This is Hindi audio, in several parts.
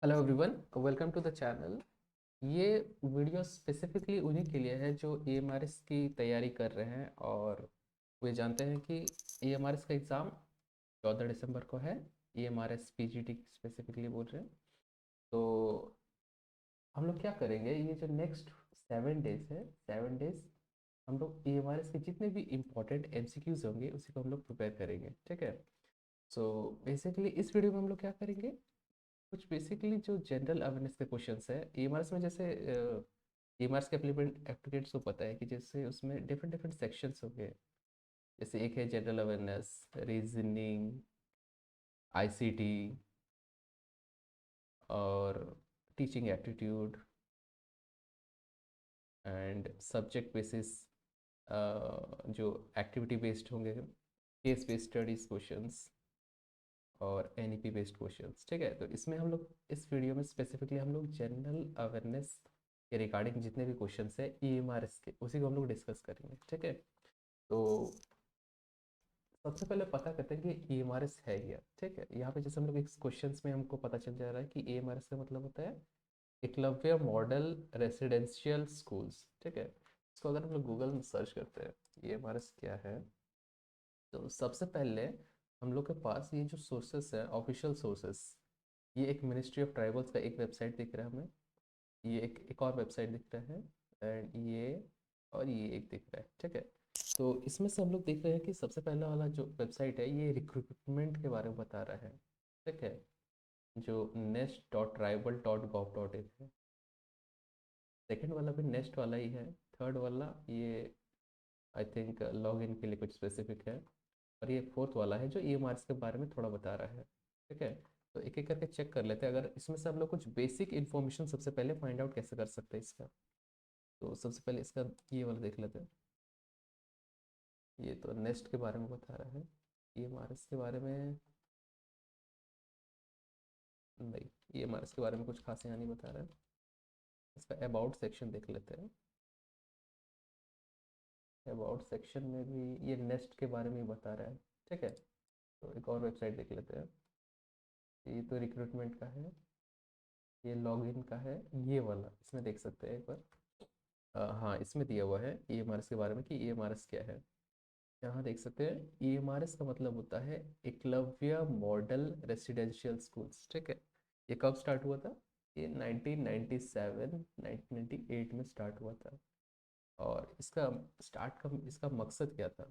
Hello everyone, welcome to the channel. ये वीडियो स्पेसिफिकली उन्हीं के लिए है जो EMRS की तैयारी कर रहे हैं और वे जानते हैं कि EMRS का एग्ज़ाम 14 दिसंबर को है। EMRS PGT स्पेसिफिकली बोल रहे हैं। तो हम लोग क्या करेंगे, ये जो नेक्स्ट 7 डेज है, 7 डेज हम लोग EMRS के जितने भी इम्पोर्टेंट MCQs होंगे उसी को हम लोग प्रिपेयर करेंगे, ठीक है। सो बेसिकली इस वीडियो में हम लोग क्या करेंगे, कुछ बेसिकली जो जनरल अवेयरनेस के क्वेश्चंस है ईएमआरएस में। जैसे ईएमआरएस के एप्लीकेंट्स को पता है कि जैसे उसमें डिफरेंट डिफरेंट सेक्शंस होंगे। जैसे एक है जनरल अवेयरनेस, रीजनिंग, आईसीटी और teaching aptitude and subject basis, जो एक्टिविटी बेस्ड होंगे, केस बेस्ड स्टडीज क्वेश्चंस और एनईपी बेस्ड क्वेश्चंस, ठीक है। तो इसमें हम लोग इस वीडियो में स्पेसिफिकली हम लोग जनरल अवेयरनेस के रिगार्डिंग जितने भी क्वेश्चंस है ईएमआरएस के उसी को हम लोग डिस्कस करेंगे, ठीक है। तो सबसे पहले पता करते हैं कि ईएमआरएस है क्या, ठीक है। यहाँ पे जैसे हम लोग इस क्वेश्चंस में हमको पता चल जा रहा है कि ईएमआरएस का मतलब होता है एकलव्य मॉडल रेसिडेंशियल स्कूल्स, ठीक है। इसको अगर हम लोग गूगल में सर्च करते हैं ईएमआरएस क्या है, तो सबसे पहले हम लोग के पास ये जो सोर्सेस है, ऑफिशियल सोर्सेस, ये एक मिनिस्ट्री ऑफ ट्राइबल्स का एक वेबसाइट दिख रहा है हमें। ये एक और वेबसाइट दिख रहा है एंड ये और ये एक दिख रहा है, ठीक है। तो इसमें से हम लोग देख रहे हैं कि सबसे पहला वाला जो वेबसाइट है ये रिक्रूटमेंट के बारे में बता रहा है, ठीक है, जो nest.tribal.gov.in है। सेकंड वाला भी नेस्ट वाला ही है। थर्ड वाला ये आई थिंक लॉगिन के लिए कुछ स्पेसिफिक है। और ये फोर्थ वाला है जो EMRs के बारे में थोड़ा बता रहा है, ठीक है। तो एक एक करके चेक कर लेते हैं, अगर इसमें से हम लोग कुछ बेसिक इन्फॉर्मेशन सबसे पहले फाइंड आउट कैसे कर सकते हैं इसका। तो सबसे पहले इसका ये वाला देख लेते हैं। ये तो नेस्ट के बारे में बता रहा है, EMRs के बारे में नहीं। EMRs के बारे में कुछ खास यहाँ नहीं बता रहा है। इसका अबाउट सेक्शन देख लेते हैं। अबाउट सेक्शन में भी ये नेस्ट के बारे में ही बता रहा है, ठीक है। तो एक और वेबसाइट देख लेते हैं। ये तो रिक्रूटमेंट का है, ये लॉगिन का है। ये वाला इसमें देख सकते हैं एक बार। हाँ, इसमें दिया हुआ है EMRS के बारे में कि EMRS क्या है। यहाँ देख सकते हैं EMRS का मतलब होता है एकलव्य मॉडल रेसिडेंशियल स्कूल्स, ठीक है। ये कब स्टार्ट हुआ था? ये 1997 1998 में स्टार्ट हुआ था। और इसका मकसद क्या था?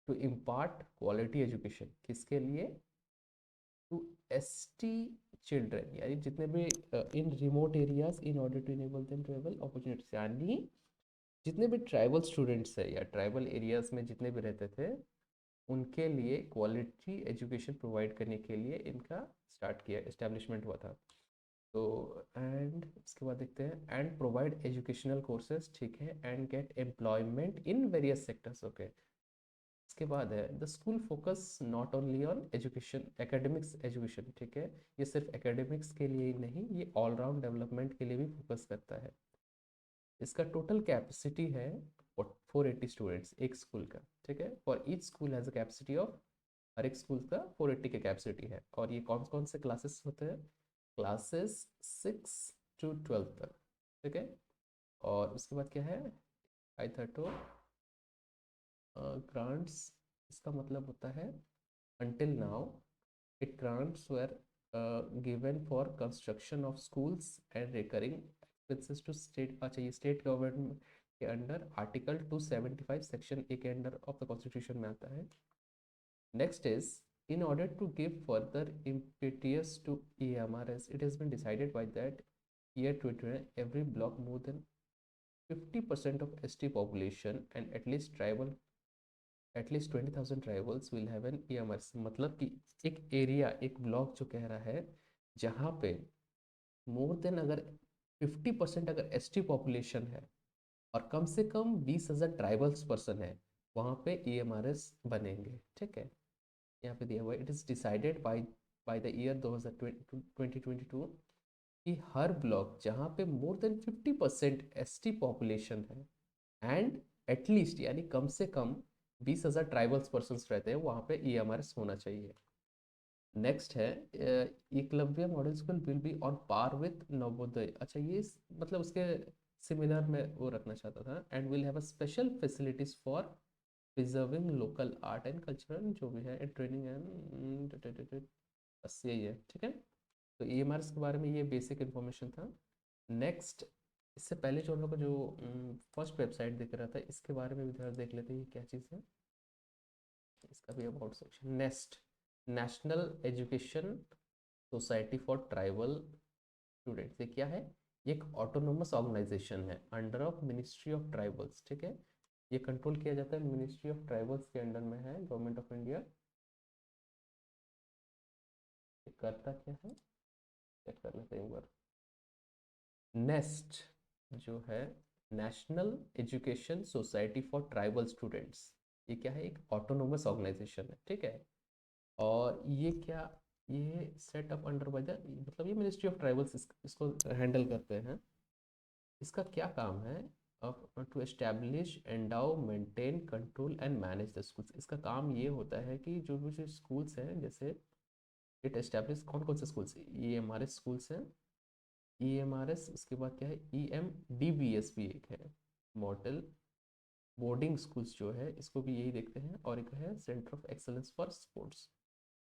टू इम्पार्ट क्वालिटी एजुकेशन, किसके लिए? टू ST चिल्ड्रन, यानी जितने भी in remote areas, in order to enable them to able opportunities, यानी जितने भी ट्राइबल स्टूडेंट्स है या ट्राइबल एरियाज में जितने भी रहते थे उनके लिए क्वालिटी एजुकेशन प्रोवाइड करने के लिए इनका स्टार्ट किया, एस्टेब्लिशमेंट हुआ था। तो एंड इसके बाद देखते हैं एंड प्रोवाइड एजुकेशनल कोर्सेज, ठीक है, and gate employment in various sectors, okay. इसके बाद है the school focus not only on education, academics education, ठीक है। ये सिर्फ एकेडमिक्स के लिए ही नहीं, ये ऑलराउंड डेवलपमेंट के लिए भी फोकस करता है। इसका टोटल कैपेसिटी है 480 स्टूडेंट्स एक स्कूल का, ठीक है। For each school has a capacity of, हर एक स्कूल का 480 की कैपेसिटी है। और ये कौन कौन से क्लासेस होते हैं? क्लासेस 6 to 12 तक, ठीक है। और उसके बाद क्या है? आई थर्टो ग्रांट्स, इसका मतलब होता है until now it grants were given for construction of schools and recurring expenses to state, अच्छा ये स्टेट गवर्नमेंट के अंडर आर्टिकल 275 सेक्शन ए के अंडर ऑफ द कॉन्स्टिट्यूशन में आता है। Next is in order to give further impetus to EMRS, it has been decided by that year 2020 every block more than 50% of ST population and at least 20,000 tribals will have an EMRS। मतलब कि एक एरिया, एक ब्लॉक जो कह रहा है जहाँ पे मोर देन, अगर 50% अगर ST पॉपुलेशन है और कम से कम 20,000 ट्राइबल्स पर्सन है, वहाँ पे EMRS बनेंगे, ठीक है। यहाँ पे दिया हुआ है it is decided by the year 2022 कि हर ब्लॉक जहाँ पे मोर देन 50% ST पॉपुलेशन है एंड एटलीस्ट यानी कम से कम 20,000 ट्राइबल्स पर्सन रहते हैं, वहाँ पे EMRS होना चाहिए। नेक्स्ट है Eklavya model school will be on par with Navodaya. अच्छा ये मतलब उसके सिमिलर में वो रखना चाहता था। And will have a special facilities for preserving local art and cultural जो भी है ट्रेनिंग एंड बस यही है। ठीक है, तो EMRs के बारे में ये बेसिक इन्फॉर्मेशन था। नेक्स्ट, इससे पहले जो हम लोग को जो फर्स्ट वेबसाइट दिख रहा था इसके बारे में भी थोड़ा देख लेते हैं ये क्या चीज़ है। इसका भी about section, next national education society for tribal students. ये क्या है? ये एक ऑटोनोमस ऑर्गेनाइजेशन है under of ministry of tribals. ठीक है, ये कंट्रोल किया जाता है मिनिस्ट्री ऑफ ट्राइबल्स के अंडर में है, गवर्नमेंट ऑफ इंडिया। ये करता क्या है चेक कर लेते हैं एक बार। नेक्स्ट जो है national education society for tribal students, ये क्या है? एक ऑटोनोमस ऑर्गेनाइजेशन है। ठीक है, और ये क्या, ये सेटअप अंडर बाय द, मतलब ये मिनिस्ट्री ऑफ ट्राइबल्स इसको हैंडल करते हैं। इसका क्या काम है? To establish endow maintain control and manage the schools. इसका काम ये होता है कि जो भी जो स्कूल्स हैं, जैसे इट एस्टैब्लिश कौन कौन से स्कूल्स, EMRS स्कूल्स हैं, EMRS, उसके बाद क्या है EMDBS भी एक है, मॉडल बोर्डिंग स्कूल्स जो है इसको भी यही देखते हैं, और एक है centre of excellence for sports.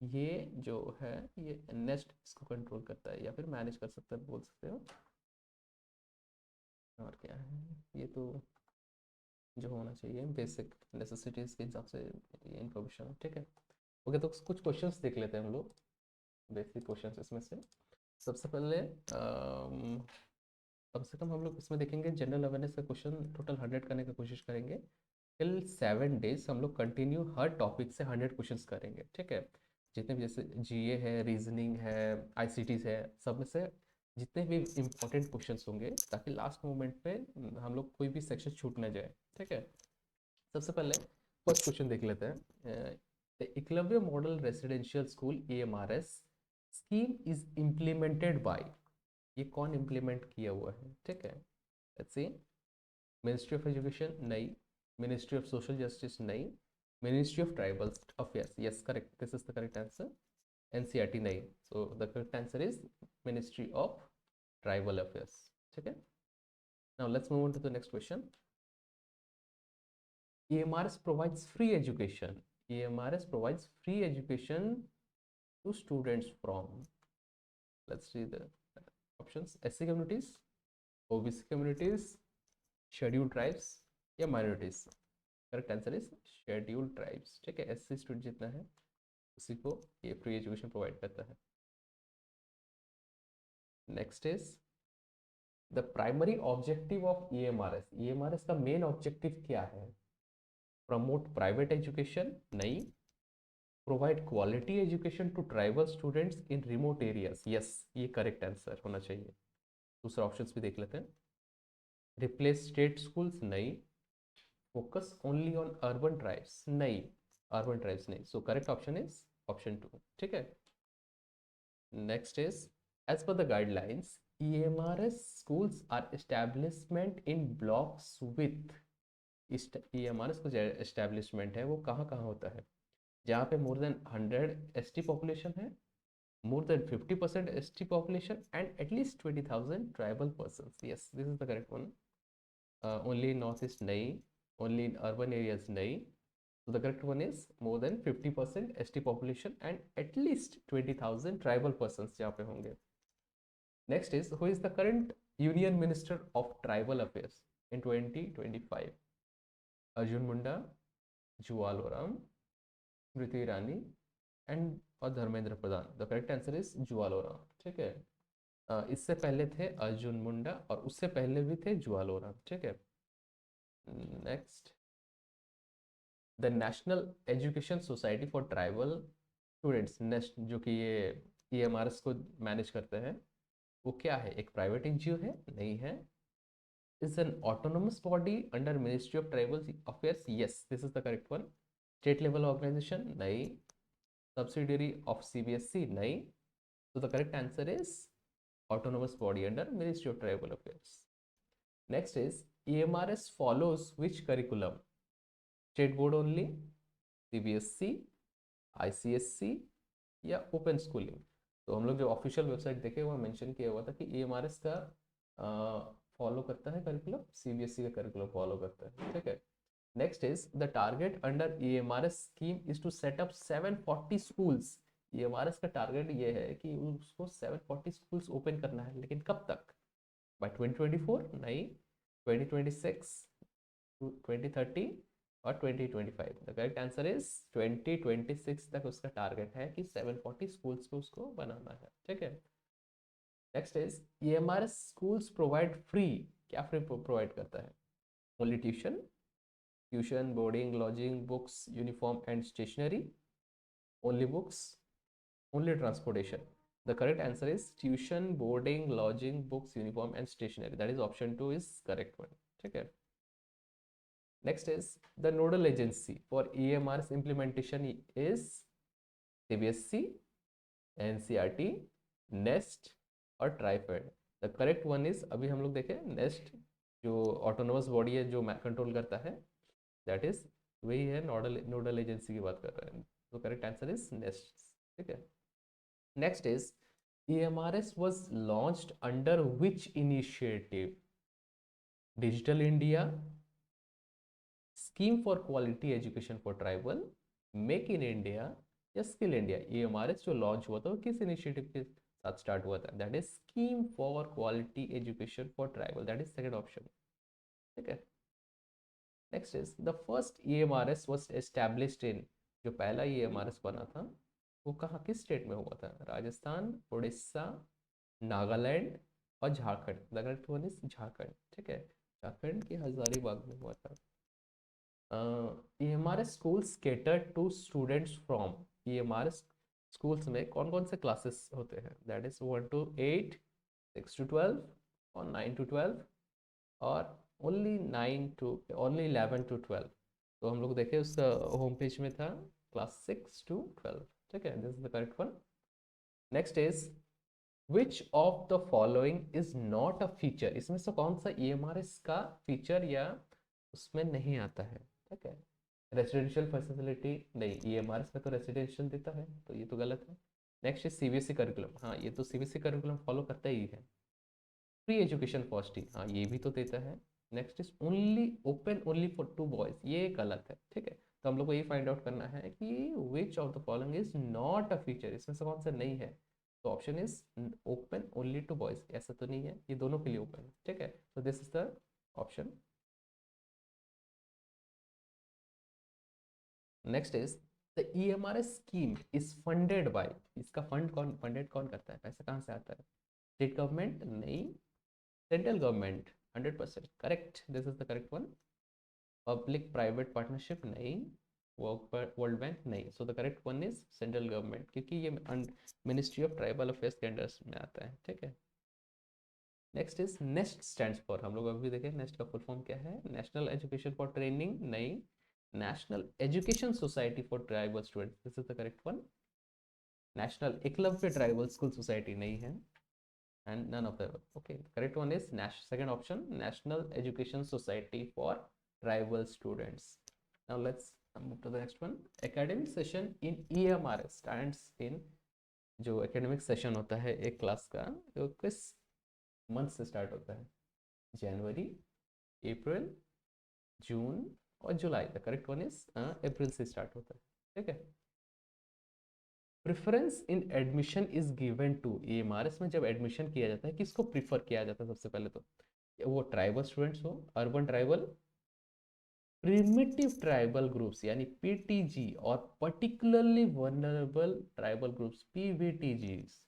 ये जो है ये नेस्ट इसको कंट्रोल करता है या फिर मैनेज कर सकता है, बोल सकते हो। और क्या है, ये तो जो होना चाहिए बेसिक नेसेसिटीज के हिसाब से ये इन्फॉर्मेशन। ठीक है, ओके, तो कुछ क्वेश्चंस देख लेते हैं हम लोग, बेसिक क्वेश्चंस इसमें से। सबसे पहले कम से कम हम लोग इसमें देखेंगे जनरल अवेयरनेस का क्वेश्चन टोटल 100 करने की कोशिश करेंगे। टिल 7 days हम लोग कंटिन्यू हर टॉपिक से 100 क्वेश्चंस करेंगे। ठीक है, जितने भी जैसे GA है, रीजनिंग है, ICTs है, सब में से जितने भी इम्पोर्टेंट क्वेश्चंस होंगे, ताकि लास्ट मोमेंट पे हम लोग कोई भी सेक्शन छूट ना जाए। ठीक है, सबसे पहले फर्स्ट क्वेश्चन देख लेते हैं। Eklavya model residential school EMRS scheme is implemented by, ये कौन इम्प्लीमेंट किया हुआ है? ठीक है, let's see. Ministry of education नहीं, मिनिस्ट्री ऑफ सोशल जस्टिस नहीं, ministry of tribal affairs, yes correct, this is the correct answer. NCERT नहीं, so the correct answer is ministry of tribal affairs. ठीक है, now let's move on to the next question. EMRS provides free education, EMRS provides free education to students from, let's see the options, SC communities, OBC communities, scheduled tribes या minorities। Correct answer is scheduled tribes. ठीक है, SC स्टूडेंट जितना है उसी को ये फ्री एजुकेशन प्रोवाइड करता है। Next is the primary objective of EMRS, EMRS का मेन ऑब्जेक्टिव क्या है? प्रमोट प्राइवेट एजुकेशन नहीं, provide quality education to tribal students in remote areas, yes ये करेक्ट आंसर होना चाहिए। दूसरा ऑप्शंस भी देख लेते हैं। रिप्लेस स्टेट स्कूल्स नहीं, focus only on urban tribes नहीं, अर्बन ट्राइब्स नहीं, so correct option is option 2। ठीक है, next is as per the guidelines EMRS schools are establishment in blocks with, EMRS का जो एस्टेब्लिशमेंट है वो कहाँ कहाँ होता है? जहाँ पे मोर देन 100 ST पॉपुलेशन है, more than 50% ST population and at least 20,000 tribal persons. Yes, this is the correct one. Only in northeast nahi, only in urban areas nahi. So the correct one is more than 50% ST population and at least 20,000 tribal persons जहाँ पे होंगे। Next is who is the current Union Minister of Tribal Affairs in 2025? Arjun Munda, Jual Oram, Smriti Irani and और Dharmendra Pradhan. The correct answer is Jual Oram. ठीक है, इससे पहले थे अर्जुन मुंडा और उससे पहले भी थे जुवाल ओराम। ठीक है, next the national education society for tribal students, nest जो कि ये EMRS को मैनेज करते हैं, वो क्या है? एक प्राइवेट NGO है नहीं है, is an autonomous body under Ministry of Tribal Affairs, yes this is the correct one, state level organization nahi, subsidiary of CBSE nahi, so the correct answer is autonomous body under Ministry of Tribal Affairs. Next is EMRS follows which curriculum? State board only, CBSE, ICSC, या ओपन स्कूलिंग। तो हम लोग जो ऑफिशियल वेबसाइट देखे वहाँ मेंशन किया हुआ था कि EMRS का फॉलो करता है करिकुलम, CBSE का करिकुलम फॉलो करता है, ठीक है। Next is the target under EMRS scheme is to set up 740 schools. EMRS का टारगेट ये है कि उसको 740 स्कूल्स ओपन करना है, लेकिन कब तक? बाय 2024? नहीं, 2026, 2030 और 2025। द करेक्ट आंसर इज 2026 तक उसका टारगेट है कि 740 स्कूल्स को उसको बनाना है, ठीक है। Next is EMRS schools provide free, क्या फ्री प्रोवाइड करता है? Only tuition, boarding, lodging, books, uniform and stationery, only books, only transportation. The correct answer is tuition, boarding, lodging, books, uniform and stationery. That is option 2 is correct one. ठीक है। Next is the nodal agency for EMR's implementation is CBSE, NCERT, NEST और TRIFED. The correct one is, अभी हम लोग देखें नेस्ट जो ऑटोनोमस बॉडी है जो कंट्रोल करता है, दैट इज वही है, नोडल एजेंसी की बात कर रहे हैं। तो करेक्ट आंसर इज नेस्ट, ठीक है। Next is EMRS was launched under which initiative? Digital India, scheme for quality education for tribal, make in India या स्किल इंडिया। EMRS जो लॉन्च हुआ था वो किस इनिशिएटिव के साथ स्टार्ट हुआ था? That is scheme for quality education for tribal, that is second option, ठीक है। Next is the first EMRS was established in, जो पहला EMRS बना था वो कहाँ, किस स्टेट में हुआ था? राजस्थान, उड़ीसा, नागालैंड और Jharkhand. The correct one is Jharkhand, ठीक है। झारखंड के हजारीबाग में हुआ था। EMRS schools cater to students from, EMRS schools में कौन कौन से क्लासेस होते हैं? दैट इज 1 to 8, 6 to 12 और 9 to 12 और ओनली 11 to 12। तो हम लोग देखें उसका होम पेज में था क्लास 6 to 12, ठीक है। This is the correct one. Next is which of the following is not a feature, इसमें से कौन सा EMRS का फीचर या उसमें नहीं आता है, ठीक है। रेसिडेंशियल फैसिलिटी नहीं, EMRS में तो रेसिडेंशियल देता है, तो ये तो गलत है। नेक्स्ट इज CBSE करिकुलम, हाँ ये तो CBSE करिकुलम फॉलो करता ही है। फ्री एजुकेशन कॉस्टिंग, हाँ ये भी तो देता है। Next is only open only for 2 boys, ये गलत है, ठीक है। तो हम लोग को ये फाइंड आउट करना है कि which of the following is not a feature, इसमें से कौन सा नहीं है। तो option is open only to boys, ऐसा तो नहीं है, ये दोनों के लिए ओपन है, ठीक है। तो this is the option. Next is the EMRS scheme is funded by, इसका फंडेड कौन करता है, पैसा कहाँ से आता है? स्टेट गवर्नमेंट नहीं, central government. 100% correct, this is the correct one. Public private partnership नहीं, वर्ल्ड बैंक नहीं। So the correct one is central government, क्योंकि ये मिनिस्ट्री ऑफ ट्राइबल अफेयर्स के अंडर में आता है, ठीक है। Next is nest stands for, हम लोग अभी देखें नेस्ट का फुल फॉर्म क्या है। नेशनल एजुकेशन फॉर ट्रेनिंग नहीं, national education society for tribal students, this is the correct one. National Eklavya tribal school society नहीं है, and none of the above. Okay, the correct one is second option, National Education Society for Tribal Students. Now let's move to the next one. Academic session in EMRS stands in, जो academic session होता है एक क्लास का, वो किस मंथ से स्टार्ट होता है? जनवरी, अप्रैल, जून और जुलाई। The correct one is April से स्टार्ट होता है, ठीक है। Preference in admission is given to, EMRS में जब एडमिशन किया जाता है किसको प्रीफर किया जाता है? सबसे पहले तो वो ट्राइबल स्टूडेंट्स हो, urban tribal, primitive tribal groups यानी PTG और particularly vulnerable tribal groups PVTGs,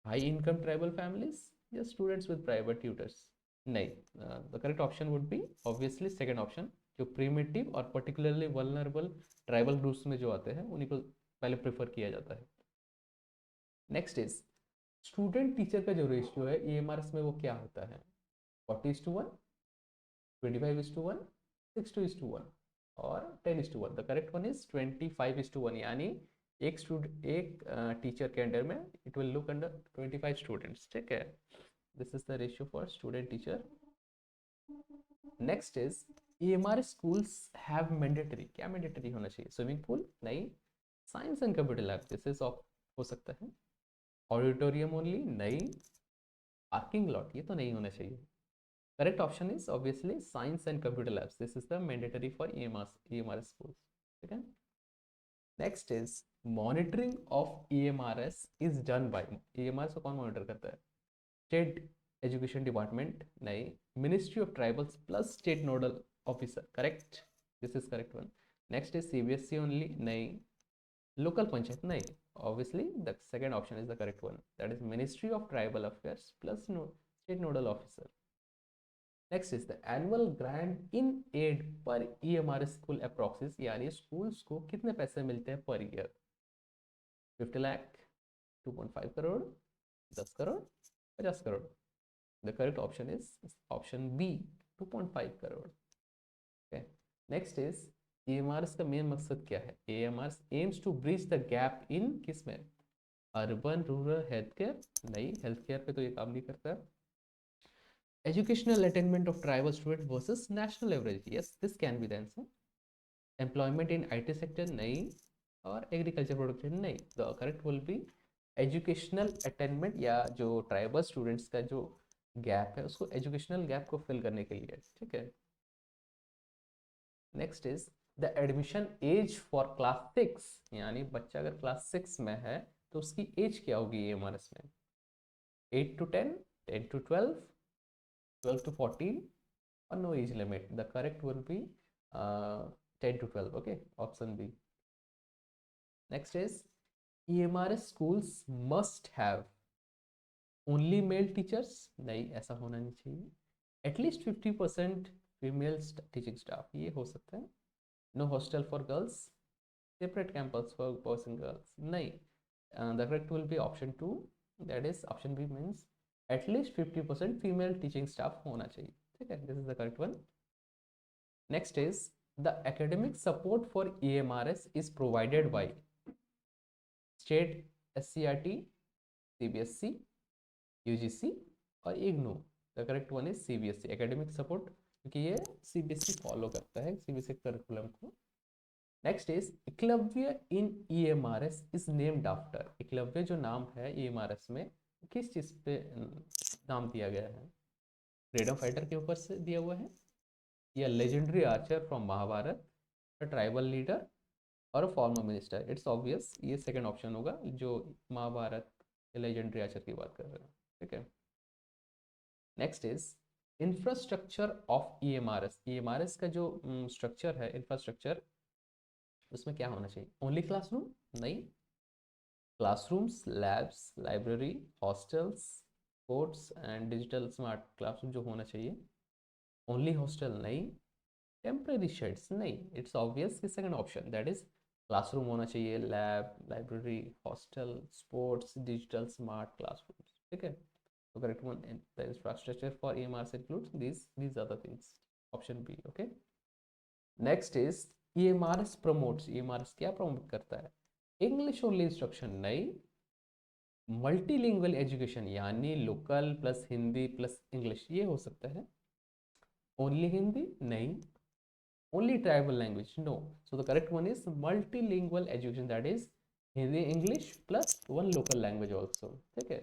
high income tribal families या स्टूडेंट्स विद प्राइवेट ट्यूटर्स। नहीं, the correct option would be obviously second option, जो प्रिमिटिव और पर्टिकुलरली वल्नरेबल ट्राइबल ग्रुप्स में जो आते हैं उन्हीं को पहले प्रेफर किया जाता है। नेक्स्ट इज स्टूडेंट टीचर का जो रेशियो है EMRS में वो क्या होता है? 40:1, 25:1, 6:1 और 10:1। द करेक्ट वन इज 25:1, यानी एक टीचर के अंडर में it will look under 25 students, ठीक है। This is the ratio for student teacher. Next is EMRS schools have mandatory, क्या मैंडेटरी होना चाहिए? स्विमिंग पूल नहीं, science and computer lab, this is of हो सकता है। ऑडिटोरियम ओनली, नहीं। पार्किंग लॉट, ये तो नहीं होना चाहिए। Correct option is obviously science and computer labs, this is the mandatory for EMR school, ठीक है। Next is monitoring of EMRS is done by, EMRS को कौन मॉनिटर करता है? स्टेट एजुकेशन डिपार्टमेंट, नहीं। Ministry of tribals plus state nodal officer, correct, this is correct one. Next is CBSE only, नहीं। लोकल पंचायत, नहीं। Obviously the second option is the correct one, that is Ministry of Tribal Affairs plus no state nodal officer. Next is the annual grant in aid per EMRS school approximate, यानी schools को कितने पैसे मिलते हैं per year? 50 lakh, 2.5 crore, 10 crore, 50 crore? The correct option is option B, 2.5 crore. Okay. Next is EMRS का मेन मकसद क्या है? EMRS aims to bridge the gap in किसमें? अर्बन रूरल हेल्थ केयर, नहीं, हेल्थ केयर पे तो ये काम नहीं करता। Educational attainment of tribal student versus national average, yes this can be the answer. Employment in IT sector, नहीं। और एग्रीकल्चर प्रोडक्शन, नहीं। The correct will be educational attainment, या जो ट्राइबल स्टूडेंट्स का जो गैप है उसको, एजुकेशनल गैप को फिल करने के लिए, ठीक है। Next is the admission age for class 6, यानी बच्चा अगर क्लास 6 में है तो उसकी एज क्या होगी EMRS में? 8 to 10, 10 to 12, 12 to 14, or no age limit? The correct will be 10 to 12, okay, option B. Next is EMRS schools must have only male teachers, नहीं, ऐसा होना नहीं चाहिए। At least 50% female teaching staff, ये हो सकता है। No hostel for girls, separate campus for boys and girls, नहीं। The correct will be option 2, that is option B, means at least 50% female teaching staff होना चाहिए, ठीक है, this is the correct one. Next is the academic support for EMRS is provided by state SCRT, CBSE, UGC और IGNOU. The correct one is CBSE, academic support, क्योंकि ये CBSE फॉलो करता है CBSE करिकुलम को। Next is Eklavya in EMRS is named after, Eklavya जो नाम है EMRS में किस चीज पे नाम दिया गया है? फ्रीडम फाइटर के ऊपर से दिया हुआ है, या legendary archer from Mahabharata, tribal leader और फॉर्मर मिनिस्टर? इट्स ऑब्वियस ये सेकंड ऑप्शन होगा, जो महाभारत के लेजेंडरी आर्चर की बात कर रहे हैं, ठीक है। Next is infrastructure of EMRS का जो स्ट्रक्चर है, इंफ्रास्ट्रक्चर, उसमें क्या होना चाहिए? ओनली क्लासरूम, नहीं। Classrooms, labs, library, hostels, courts and digital smart classroom जो होना चाहिए। ओनली हॉस्टल, नहीं। टेम्परेरी शेड्स, नहीं। इट्स ऑब्वियस कि second option, that is classroom होना चाहिए, lab, library, hostel, sports, digital smart classrooms, ठीक है। तो correct one, the infrastructure for EMRS includes these are the things, option B, okay. Next is EMRS promotes, EMRS क्या प्रमोट करता है? इंग्लिश ओनली इंस्ट्रक्शन, नहीं। मल्टीलिंगुअल एजुकेशन, यानी local plus Hindi plus English, ये हो सकता है। ओनली हिंदी, नहीं। Only tribal language, no. So the correct one is multilingual education, that is Hindi English plus one local language also, ठीक है।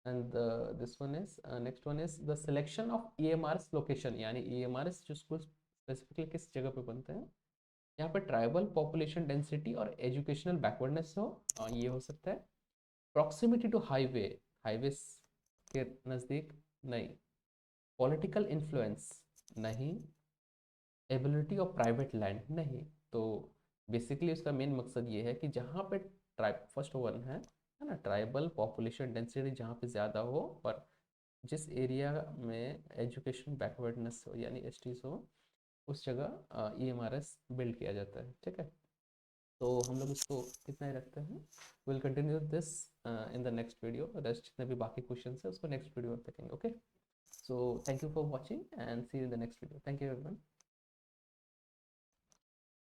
And this one is next one is the selection of EMRS location, यानी EMRS जो स्कूल स्पेसिफिकली किस जगह पे बनते हैं, यहाँ पर ट्राइबल पॉपुलेशन डेंसिटी और एजुकेशनल बैकवर्डनेस हो, ये हो सकता है। प्रॉक्सिमिटी टू हाईवे, हाईवे के नज़दीक, नहीं। पॉलिटिकल इन्फ्लुएंस, नहीं। एबिलिटी ऑफ प्राइवेट लैंड, नहीं। तो बेसिकली उसका मेन मकसद ये है कि जहाँ पे ट्राइब फर्स्ट वन है ना, ट्राइबल पॉपुलेशन डेंसिटी जहाँ पे ज़्यादा हो और जिस एरिया में एजुकेशन बैकवर्डनेस हो यानी STs हो, उस जगह EMRS बिल्ड किया जाता है, ठीक है। तो हम लोग इसको कितना ही रखते हैं, will continue this in the next video. Rest जितने भी बाकी क्वेश्चन है उसको नेक्स्ट वीडियो में देखेंगे, okay. So thank you for watching and see you in the next video, thank you everyone.